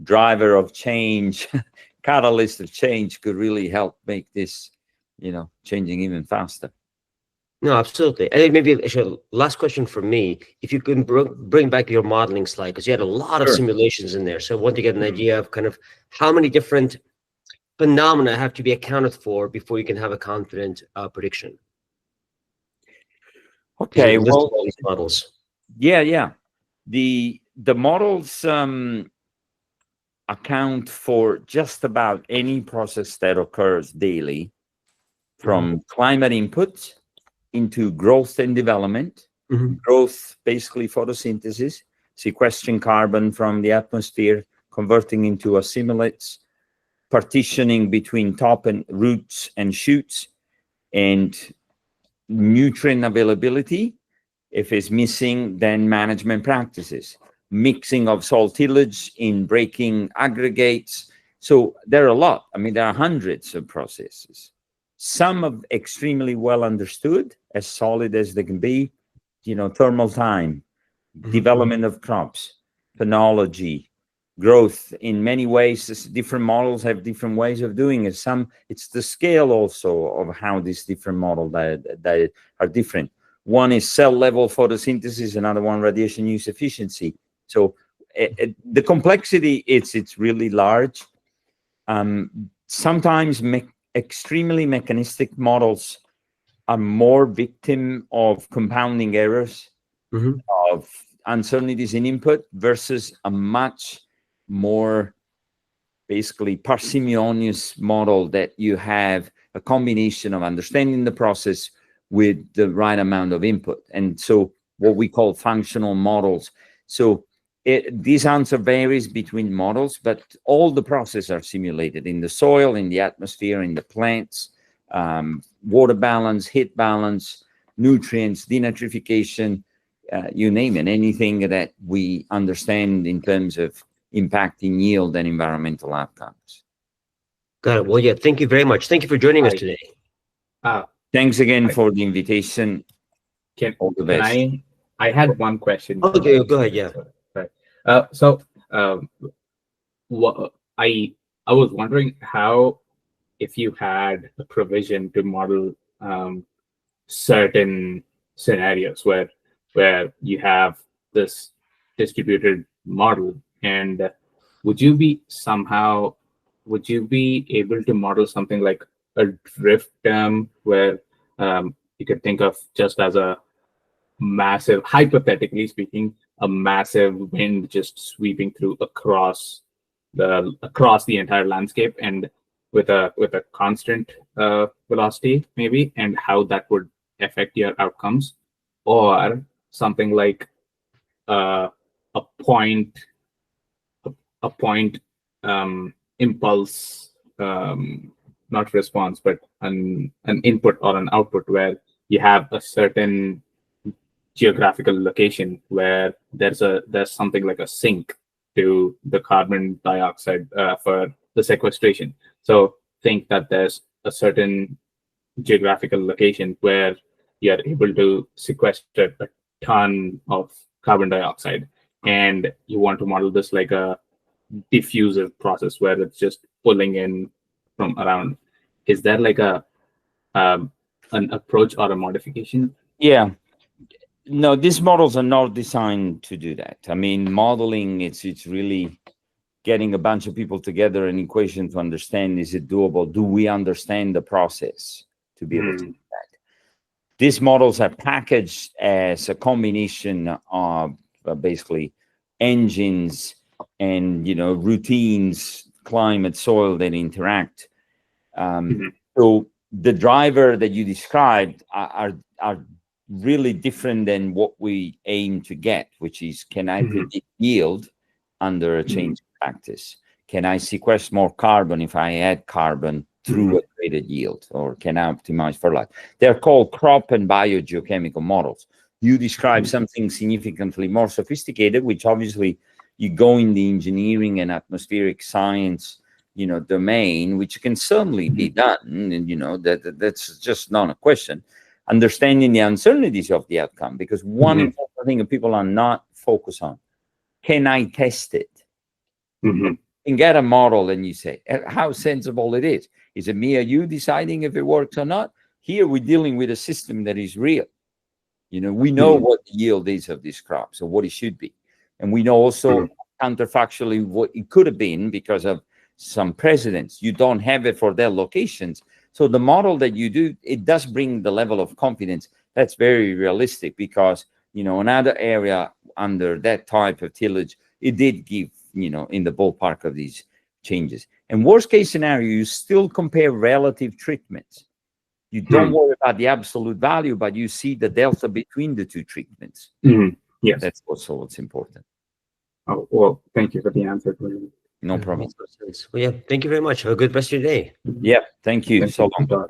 driver of change, catalyst of change, could really help make this, changing even faster. No, absolutely. And then maybe actually, last question for me, if you can bring back your modeling slide, because you had a lot of simulations in there. So I want to get an idea of kind of how many different phenomena have to be accounted for before you can have a confident prediction. Okay, well, all these models. Yeah. The models account for just about any process that occurs daily, from climate input into growth and development. Growth, basically photosynthesis, sequestering carbon from the atmosphere, converting into assimilates, partitioning between top and roots and shoots, and nutrient availability. If it's missing, then management practices, mixing of soil tillage in breaking aggregates. So there are a lot. I mean, there are hundreds of processes. Some are extremely well understood, as solid as they can be. Thermal time, development of crops, phenology, growth. In many ways, different models have different ways of doing it. It's the scale also of how these different models that are different. One is cell level photosynthesis, another one radiation use efficiency. So the complexity, it's really large. Sometimes extremely mechanistic models are more victim of compounding errors, of uncertainties in input, versus a much more basically parsimonious model that you have a combination of understanding the process with the right amount of input. And so what we call functional models. So this answer varies between models, but all the processes are simulated in the soil, in the atmosphere, in the plants, water balance, heat balance, nutrients, denitrification, you name it, anything that we understand in terms of impacting yield and environmental outcomes. Got it. Well, yeah, thank you very much. Thank you for joining us today. Thanks again for the invitation. All the best. I had one question. Okay, go ahead. Yeah. Right. I was wondering how, if you had a provision to model certain scenarios where you have this distributed model, and would you be able to model something like a drift term where you could think of just as a massive, hypothetically speaking, a massive wind just sweeping through across the entire landscape, and with a constant velocity maybe, and how that would affect your outcomes, or something like a point impulse, not response, but an input or an output, where you have a certain geographical location where there's something like a sink to the carbon dioxide for the sequestration. So think that there's a certain geographical location where you're able to sequester a ton of carbon dioxide, and you want to model this like a diffusive process where it's just pulling in from around. Is there like an approach or a modification? Yeah. No, these models are not designed to do that. I mean, modeling, it's really getting a bunch of people together, an equation to understand, is it doable? Do we understand the process to be able to do that? These models are packaged as a combination of basically engines and, routines, climate, soil that interact. So the driver that you described are really different than what we aim to get, which is, can I predict yield under a change in practice? Can I sequester more carbon if I add carbon through a greater yield? Or can I optimize fertilizer? They're called crop and biogeochemical models. You describe something significantly more sophisticated, which obviously you go in the engineering and atmospheric science, domain, which can certainly be done. And, that's just not a question. Understanding the uncertainties of the outcome, because one important thing that people are not focused on, can I test it? You can get a model and you say, how sensible it is. Is it me or you deciding if it works or not? Here we're dealing with a system that is real. We know what the yield is of these crops or what it should be. And we know also counterfactually what it could have been because of some precedents. You don't have it for their locations. So the model that you do, it does bring the level of confidence that's very realistic, because, another area under that type of tillage, it did give, in the ballpark of these changes. And worst case scenario, you still compare relative treatments. You don't worry about the absolute value, but you see the delta between the two treatments. Yes. That's also what's important. Oh, well, thank you for the answer. No problem. Well, yeah, thank you very much. Have a good rest of your day. Yeah, thank you. So long. Bye.